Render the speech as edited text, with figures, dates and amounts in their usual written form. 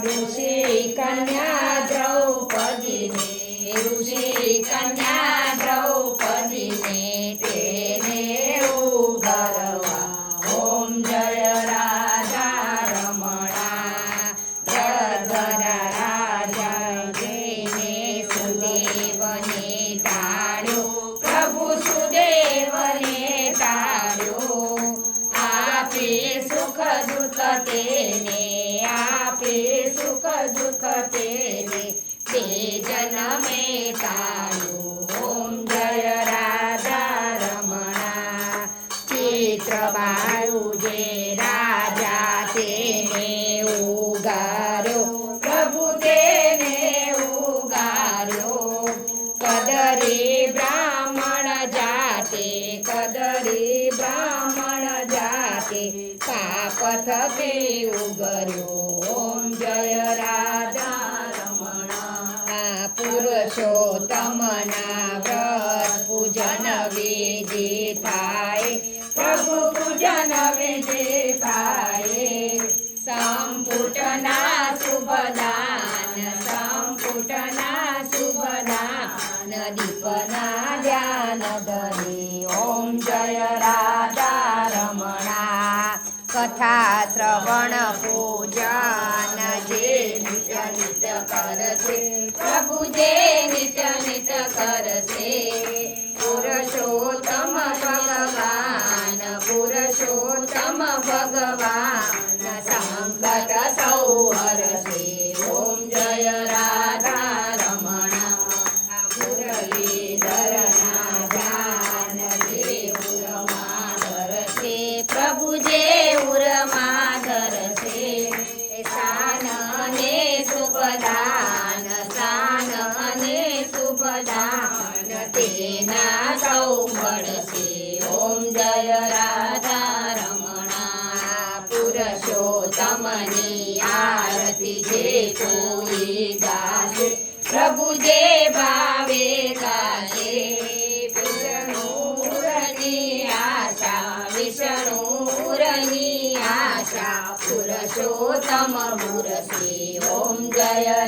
ऋषि कन्या द्रौपदी ने ऋषि कन्या द्रौपदी ने तेने उगरवा ओम जय राजा रमणा गदरा राजा जेने सुदेवने टाळ्यो प्रभु सुदेवने टाळ्यो आपे सुख दुख तेने आपे सुख दुख तेने ते जन्मे टाळ्यो ओम जय राजा रमणा चित्रबाळू जे राजा तेने उगार्यो प्रभु तेने उगार्यो कदरी ब्राह्मण जाते कदरी ब्राह्मण जाते पापथ के उगर्यो ओम जय राजा रमणा पुरुषोत्तमना व्रत पूजन विधि थाय प्रभु पूजन विधि थाय संपुटना शुभदान संपुटना शुभदान दीपना ध्यान धरे ओम जय राजा रमणा कथा श्रवण पूजन जे नित्य नित्य करसे प्रभु जे नित्य नित्य करसे पुरुषोत्तम भगवान पुरुषोत्तम भगवान संकट संहरसे ओम जय राधा रमणा मुरलीधरना ध्यान जे उरमा धरसे प्रभु जे उरमा धरसे स्थान अने सुखदान स्थान अने सुखदान तेना सौ મળશે ઓમ જય રાધા રમણા પુરુષોત્તમની આરતી જે કોઈ ગાશે પ્રભુ જે ભાવે ગાશે વિષ્ણુરની આશા વિષ્ણુરની આશા પુરુષોત્તમ મુરશે ઓમ જય